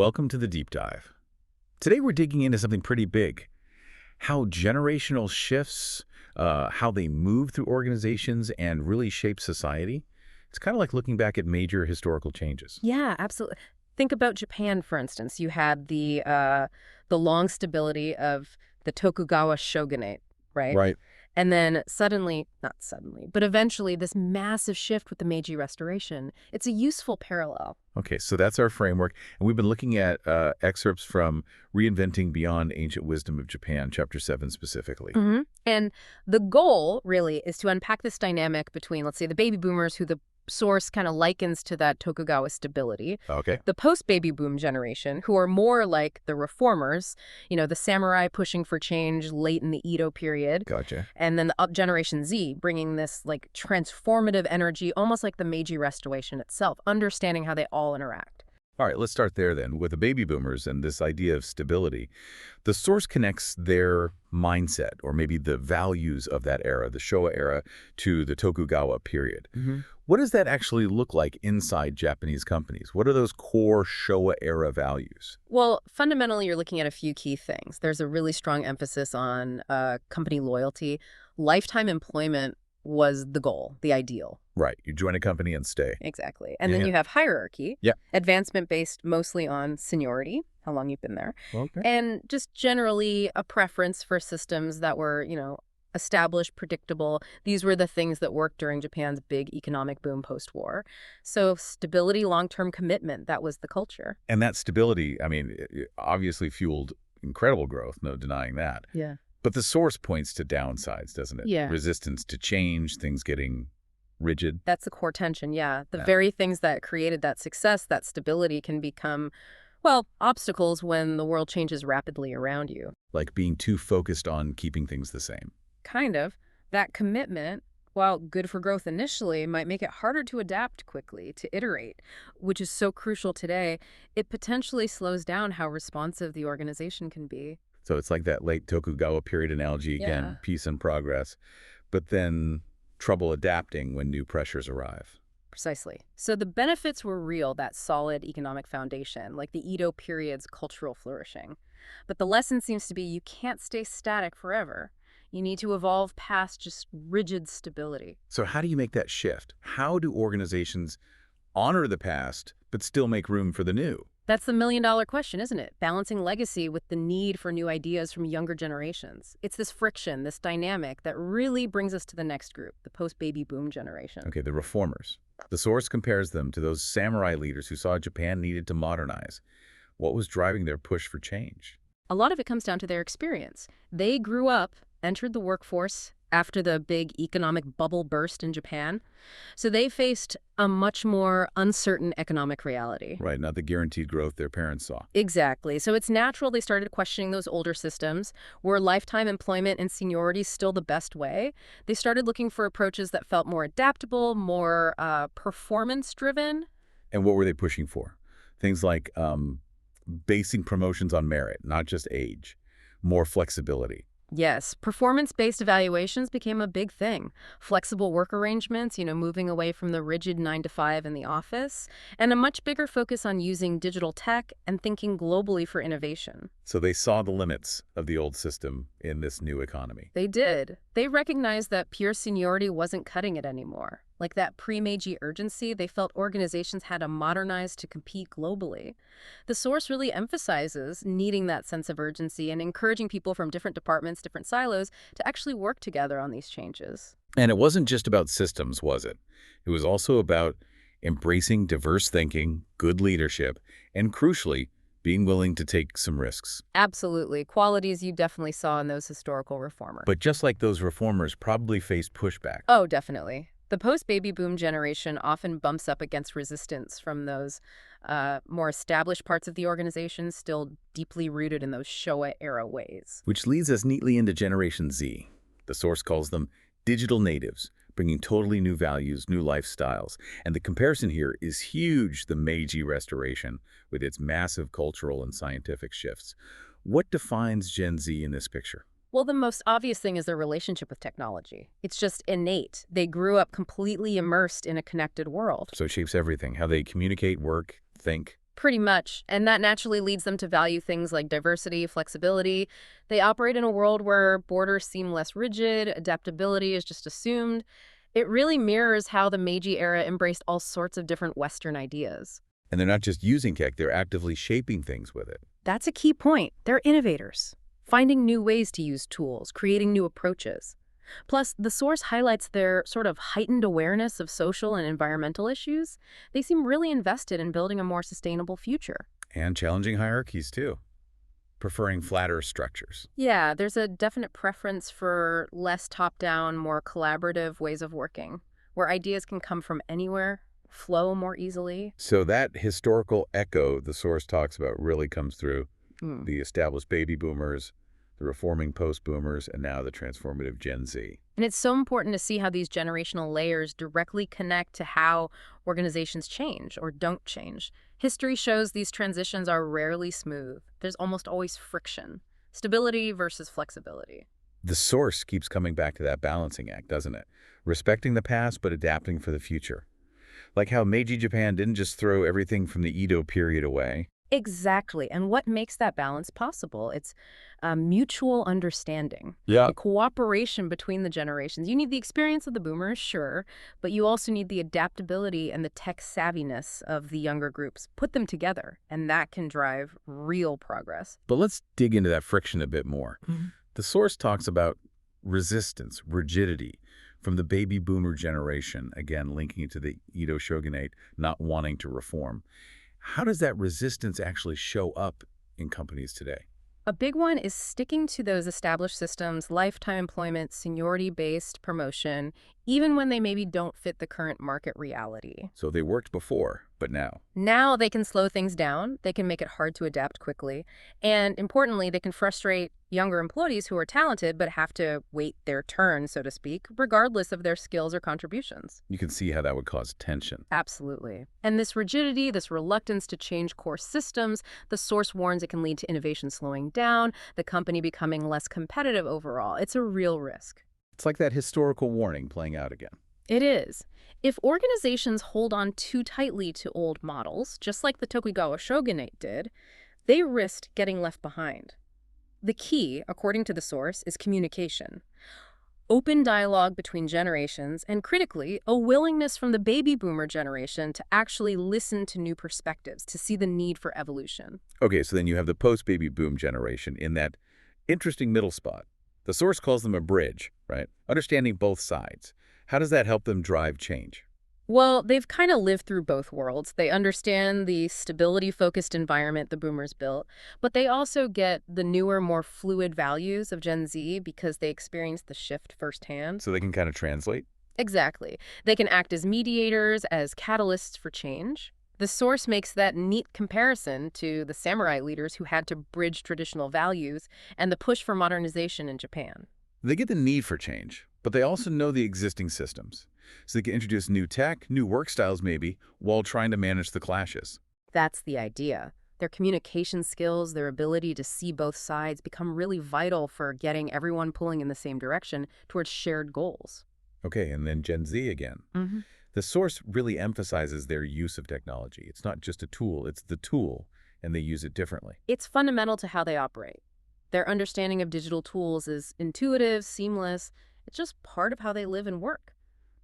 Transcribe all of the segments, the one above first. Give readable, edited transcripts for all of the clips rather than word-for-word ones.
welcome to the deep dive. Today we're digging into something pretty big. How generational shifts, how they move through organizations and really shape society. It's kind of like looking back at major historical changes. Yeah, absolutely. Think about Japan, for instance. You had the long stability of the Tokugawa Shogunate, right? Right. And then suddenly, not suddenly, but eventually this massive shift with the Meiji Restoration. It's a useful parallel. Okay, so that's our framework. And we've been looking at excerpts from Reinventing Beyond Ancient Wisdom of Japan, Chapter 7 specifically. And the goal really is to unpack this dynamic between, let's say, the baby boomers, who the source kind of likens to that Tokugawa stability, Okay. the post-baby boom generation, who are more like the reformers, the samurai pushing for change late in the Edo period, Gotcha. and then the up Generation Z bringing this like transformative energy, almost like the Meiji Restoration itself, understanding how they all interact. All right, let's start there then with the baby boomers and this idea of stability. The source connects their mindset or maybe the values of that era, the Showa era, to the Tokugawa period. What does that actually look like inside Japanese companies? What are those core Showa era values? Well, fundamentally, you're looking at a few key things. There's a really strong emphasis on company loyalty. Lifetime employment was the goal, the ideal. Right, you join a company and stay. Exactly. And then you have hierarchy, advancement based mostly on seniority, how long you've been there, and just generally a preference for systems that were, established, predictable. These were the things that worked during Japan's big economic boom post-war. So stability, long-term commitment, that was the culture. And that stability, I mean, it obviously fueled incredible growth, no denying that. Yeah. But the source points to downsides, doesn't it? Yeah. Resistance to change, things getting rigid. That's the core tension, yeah. The very things that created that success, that stability, can become, well, obstacles when the world changes rapidly around you. Like being too focused on keeping things the same. Kind of. That commitment, while good for growth initially, might make it harder to adapt quickly, to iterate, which is so crucial today. It potentially slows down how responsive the organization can be. So it's like that late Tokugawa period analogy again, peace and progress, but then trouble adapting when new pressures arrive. Precisely. So the benefits were real, that solid economic foundation, like the Edo period's cultural flourishing. But the lesson seems to be you can't stay static forever. You need to evolve past just rigid stability. So how do you make that shift? How do organizations honor the past but still make room for the new? That's the million-dollar question, isn't it? Balancing legacy with the need for new ideas from younger generations. It's this friction, this dynamic that really brings us to the next group, the post-baby boom generation. Okay, the reformers. The source compares them to those samurai leaders who saw Japan needed to modernize. What was driving their push for change? A lot of it comes down to their experience. They grew up, entered the workforce after the big economic bubble burst in Japan. So they faced a much more uncertain economic reality. Right, not the guaranteed growth their parents saw. Exactly. So it's natural they started questioning those older systems. Were lifetime employment and seniority still the best way? They started looking for approaches that felt more adaptable, more performance-driven. And what were they pushing for? Things like basing promotions on merit, not just age. More flexibility. Yes, performance-based evaluations became a big thing. Flexible work arrangements, moving away from the rigid 9 to 5 in the office, and a much bigger focus on using digital tech and thinking globally for innovation. So they saw the limits of the old system in this new economy. They did. They recognized that pure seniority wasn't cutting it anymore. Like that pre-Meiji urgency, they felt organizations had to modernize to compete globally. The source really emphasizes needing that sense of urgency and encouraging people from different departments, different silos, to actually work together on these changes. And it wasn't just about systems, was it? It was also about embracing diverse thinking, good leadership, and crucially, being willing to take some risks. Absolutely. Qualities you definitely saw in those historical reformers. But just like those reformers probably faced pushback. Oh, definitely. The post-baby boom generation often bumps up against resistance from those more established parts of the organization, still deeply rooted in those Showa-era ways. Which leads us neatly into Generation Z. The source calls them digital natives, bringing totally new values, new lifestyles. And the comparison here is huge, the Meiji Restoration, with its massive cultural and scientific shifts. What defines Gen Z in this picture? Well, the most obvious thing is their relationship with technology. It's just innate. They grew up completely immersed in a connected world. So it shapes everything, how they communicate, work, think. Pretty much. And that naturally leads them to value things like diversity, flexibility. They operate in a world where borders seem less rigid, adaptability is just assumed. It really mirrors how the Meiji era embraced all sorts of different Western ideas. And they're not just using tech, they're actively shaping things with it. That's a key point. They're innovators, finding new ways to use tools, creating new approaches. Plus, the source highlights their sort of heightened awareness of social and environmental issues. They seem really invested in building a more sustainable future. And challenging hierarchies, too. Preferring flatter structures. Yeah, there's a definite preference for less top-down, more collaborative ways of working, where ideas can come from anywhere, flow more easily. So that historical echo the source talks about really comes through the established baby boomers, the reforming post-boomers, and now the transformative Gen Z. And it's so important to see how these generational layers directly connect to how organizations change or don't change. History shows these transitions are rarely smooth. There's almost always friction. Stability versus flexibility. The source keeps coming back to that balancing act, doesn't it? Respecting the past, but adapting for the future. Like how Meiji Japan didn't just throw everything from the Edo period away. Exactly. And what makes that balance possible? It's mutual understanding. Yeah. The cooperation between the generations. You need the experience of the boomers, sure, but you also need the adaptability and the tech savviness of the younger groups. Put them together, and that can drive real progress. But let's dig into that friction a bit more. The source talks about resistance, rigidity, from the baby boomer generation, again linking it to the Edo Shogunate, not wanting to reform. How does that resistance actually show up in companies today? A big one is sticking to those established systems, lifetime employment, seniority-based promotion, even when they maybe don't fit the current market reality. So they worked before, but now? Now they can slow things down, they can make it hard to adapt quickly, and importantly, they can frustrate younger employees who are talented but have to wait their turn, so to speak, regardless of their skills or contributions. You can see how that would cause tension. Absolutely. And this rigidity, this reluctance to change core systems, the source warns it can lead to innovation slowing down, the company becoming less competitive overall. It's a real risk. It's like that historical warning playing out again. It is. If organizations hold on too tightly to old models, just like the Tokugawa Shogunate did, they risk getting left behind. The key, according to the source, is communication. Open dialogue between generations, and critically, a willingness from the baby boomer generation to actually listen to new perspectives, to see the need for evolution. Okay, so then you have the post-baby boom generation in that interesting middle spot. The source calls them a bridge, right? Understanding both sides. How does that help them drive change? Well, they've kind of lived through both worlds. They understand the stability-focused environment the boomers built, but they also get the newer, more fluid values of Gen Z because they experienced the shift firsthand. So they can kind of translate? Exactly. They can act as mediators, as catalysts for change. The source makes that neat comparison to the samurai leaders who had to bridge traditional values and the push for modernization in Japan. They get the need for change, but they also know the existing systems. So they can introduce new tech, new work styles maybe, while trying to manage the clashes. That's the idea. Their communication skills, their ability to see both sides become really vital for getting everyone pulling in the same direction towards shared goals. Okay, and then Gen Z again. The source really emphasizes their use of technology. It's not just a tool, it's the tool, and they use it differently. It's fundamental to how they operate. Their understanding of digital tools is intuitive, seamless. It's just part of how they live and work.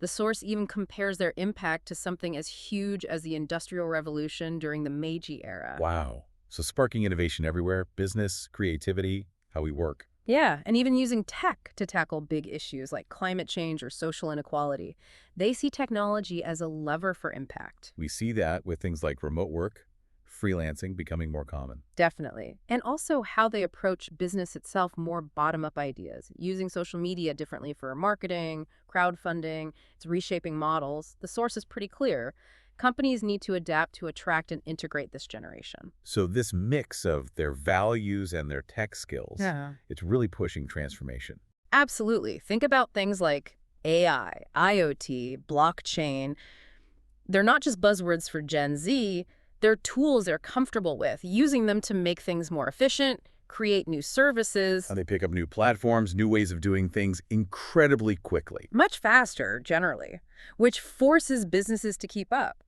The source even compares their impact to something as huge as the Industrial Revolution during the Meiji era. Wow. So sparking innovation everywhere, business, creativity, how we work. Yeah, and even using tech to tackle big issues like climate change or social inequality. They see technology as a lever for impact. We see that with things like remote work, freelancing becoming more common. Definitely. And also how they approach business itself, more bottom-up ideas, using social media differently for marketing, crowdfunding, it's reshaping models. The source is pretty clear. Companies need to adapt to attract and integrate this generation. So this mix of their values and their tech skills, it's really pushing transformation. Absolutely. Think about things like AI, IoT, blockchain. They're not just buzzwords for Gen Z. They're tools they're comfortable with, using them to make things more efficient, create new services. And they pick up new platforms, new ways of doing things incredibly quickly. Much faster, generally, which forces businesses to keep up.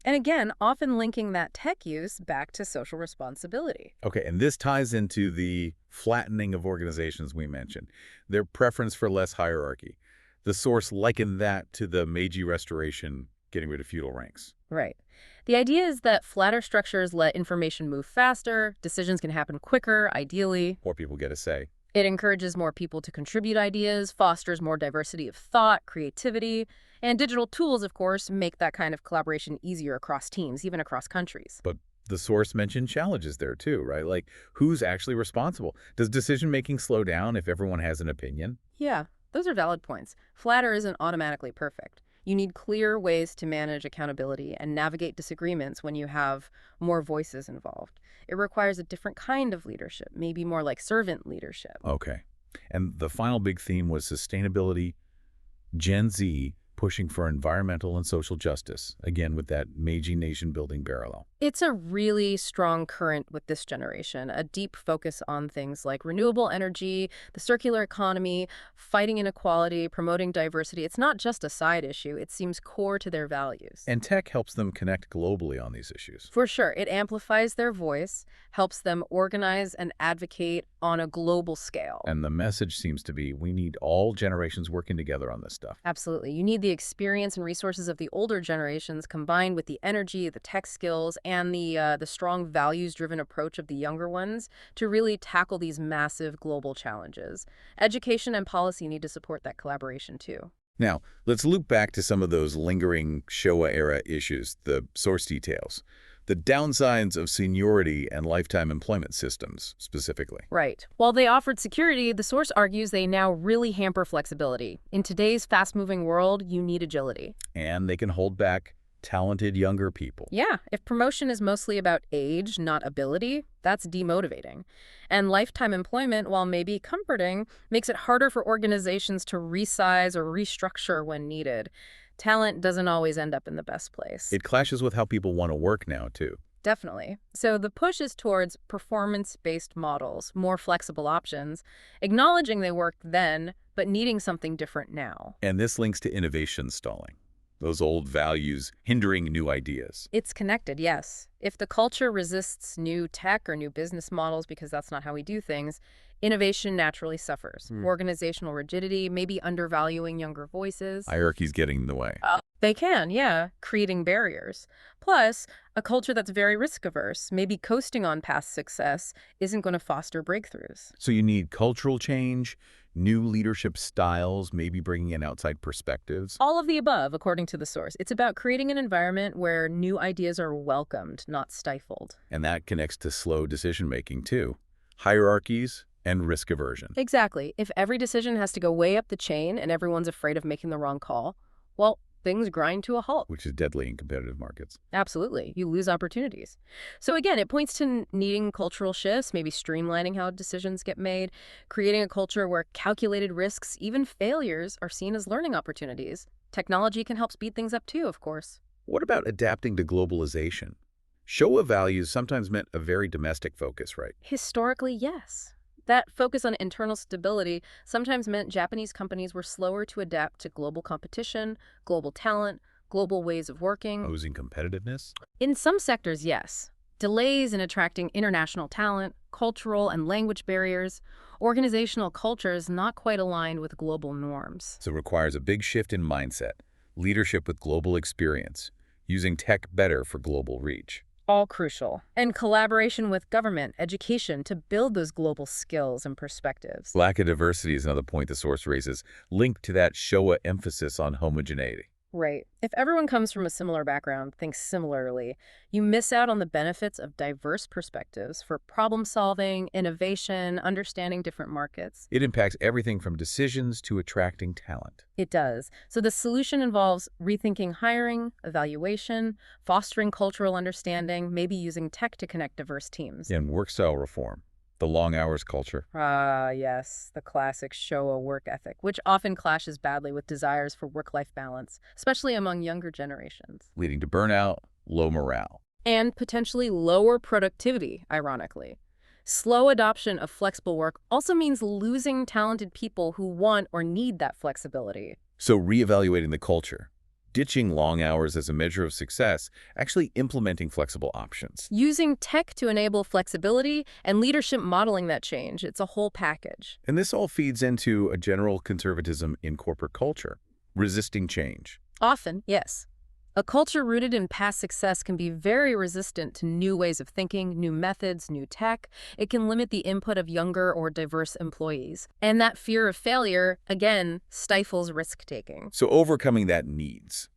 And again, often linking that tech use back to social responsibility. Okay, and this ties into the flattening of organizations we mentioned, their preference for less hierarchy. The source likened that to the Meiji Restoration, getting rid of feudal ranks. Right. The idea is that flatter structures let information move faster, decisions can happen quicker, ideally. More people get a say. It encourages more people to contribute ideas, fosters more diversity of thought, creativity, and digital tools, of course, make that kind of collaboration easier across teams, even across countries. But the source mentioned challenges there too, right? Like, who's actually responsible? Does decision-making slow down if everyone has an opinion? Yeah, those are valid points. Flatter isn't automatically perfect. You need clear ways to manage accountability and navigate disagreements when you have more voices involved. It requires a different kind of leadership, maybe more like servant leadership. Okay. And the final big theme was sustainability, Gen Z pushing for environmental and social justice, again with that Meiji nation-building parallel. It's a really strong current with this generation, a deep focus on things like renewable energy, the circular economy, fighting inequality, promoting diversity. It's not just a side issue. It seems core to their values. And tech helps them connect globally on these issues. For sure, it amplifies their voice, helps them organize and advocate on a global scale. And the message seems to be we need all generations working together on this stuff. Absolutely. You need the experience and resources of the older generations combined with the energy, the tech skills, and the strong values-driven approach of the younger ones to really tackle these massive global challenges. Education and policy need to support that collaboration too. Now, let's loop back to some of those lingering Showa-era issues, the source details. The downsides of seniority and lifetime employment systems, specifically. Right. While they offered security, the source argues they now really hamper flexibility. In today's fast-moving world, you need agility. And they can hold back talented younger people. Yeah, if promotion is mostly about age, not ability, that's demotivating. And lifetime employment, while maybe comforting, makes it harder for organizations to resize or restructure when needed. Talent doesn't always end up in the best place. It clashes with how people want to work now, too. Definitely. So the push is towards performance-based models, more flexible options, acknowledging they worked then, but needing something different now. And this links to innovation stalling. Those old values hindering new ideas. It's connected, yes. If the culture resists new tech or new business models because that's not how we do things, innovation naturally suffers. Organizational rigidity, maybe undervaluing younger voices. Hierarchy's getting in the way. They can, yeah, creating barriers. Plus, a culture that's very risk-averse, maybe coasting on past success, isn't going to foster breakthroughs. So you need cultural change, new leadership styles, maybe bringing in outside perspectives. All of the above, according to the source. It's about creating an environment where new ideas are welcomed, not stifled. And that connects to slow decision-making, too. Hierarchies and risk aversion. Exactly. If every decision has to go way up the chain and everyone's afraid of making the wrong call, well, things grind to a halt. Which is deadly in competitive markets. Absolutely. You lose opportunities. So again, it points to needing cultural shifts, maybe streamlining how decisions get made, creating a culture where calculated risks, even failures, are seen as learning opportunities. Technology can help speed things up too, of course. What about adapting to globalization? Showa values sometimes meant a very domestic focus, right? Historically, yes. That focus on internal stability sometimes meant Japanese companies were slower to adapt to global competition, global talent, global ways of working. Losing competitiveness? In some sectors, yes. Delays in attracting international talent, cultural and language barriers, organizational cultures not quite aligned with global norms. So it requires a big shift in mindset, leadership with global experience, using tech better for global reach. All crucial. And collaboration with government, education to build those global skills and perspectives. Lack of diversity is another point the source raises, linked to that Showa emphasis on homogeneity. Right. If everyone comes from a similar background, thinks similarly, you miss out on the benefits of diverse perspectives for problem solving, innovation, understanding different markets. It impacts everything from decisions to attracting talent. It does. So the solution involves rethinking hiring, evaluation, fostering cultural understanding, maybe using tech to connect diverse teams. And work style reform. The long hours culture. Ah, yes, the classic Showa work ethic, which often clashes badly with desires for work-life balance, especially among younger generations. Leading to burnout, low morale. And potentially lower productivity, ironically. Slow adoption of flexible work also means losing talented people who want or need that flexibility. So reevaluating the culture. ditching long hours as a measure of success, actually implementing flexible options. Using tech to enable flexibility and leadership modeling that change. It's a whole package. And this all feeds into a general conservatism in corporate culture, resisting change. Often, yes. A culture rooted in past success can be very resistant to new ways of thinking, new methods, new tech. It can limit the input of younger or diverse employees. And that fear of failure, again, stifles risk-taking. So overcoming that needs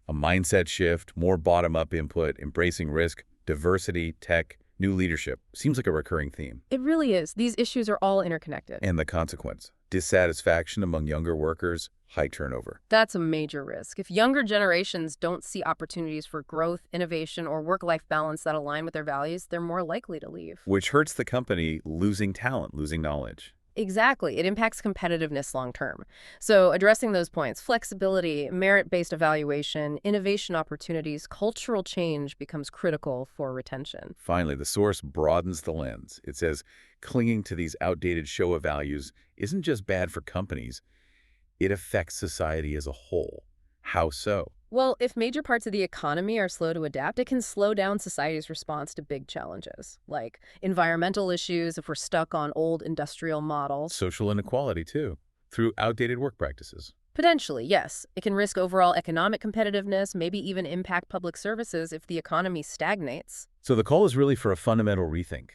a mindset shift, more bottom-up input, embracing risk, diversity, tech, new leadership. Seems like a recurring theme. It really is. These issues are all interconnected. And the consequence, dissatisfaction among younger workers, high turnover. That's a major risk. If younger generations don't see opportunities for growth, innovation, or work-life balance that align with their values, they're more likely to leave. Which hurts the company, losing talent, losing knowledge. Exactly. It impacts competitiveness long term. So addressing those points, flexibility, merit-based evaluation, innovation opportunities, cultural change becomes critical for retention. Finally, the source broadens the lens. It says clinging to these outdated Showa values isn't just bad for companies, it affects society as a whole. How so? Well, if major parts of the economy are slow to adapt, it can slow down society's response to big challenges, like environmental issues if we're stuck on old industrial models. Social inequality, too, through outdated work practices. Potentially, yes. It can risk overall economic competitiveness, maybe even impact public services if the economy stagnates. So the call is really for a fundamental rethink,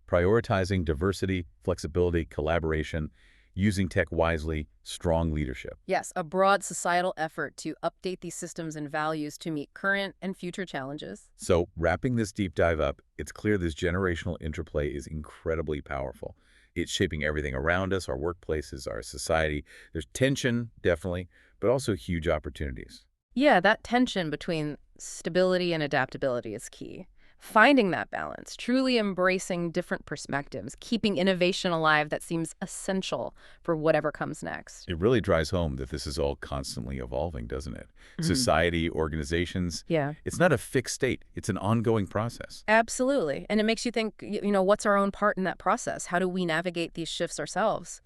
prioritizing diversity, flexibility, collaboration, using tech wisely, strong leadership. Yes, a broad societal effort to update these systems and values to meet current and future challenges. So, wrapping this deep dive up, it's clear this generational interplay is incredibly powerful. It's shaping everything around us, our workplaces, our society. There's tension, definitely, but also huge opportunities. Yeah, that tension between stability and adaptability is key. Finding that balance, truly embracing different perspectives, keeping innovation alive, that seems essential for whatever comes next. It really drives home that this is all constantly evolving, doesn't it? Society, organizations, Yeah. it's not a fixed state. It's an ongoing process. Absolutely. And it makes you think, what's our own part in that process? How do we navigate these shifts ourselves?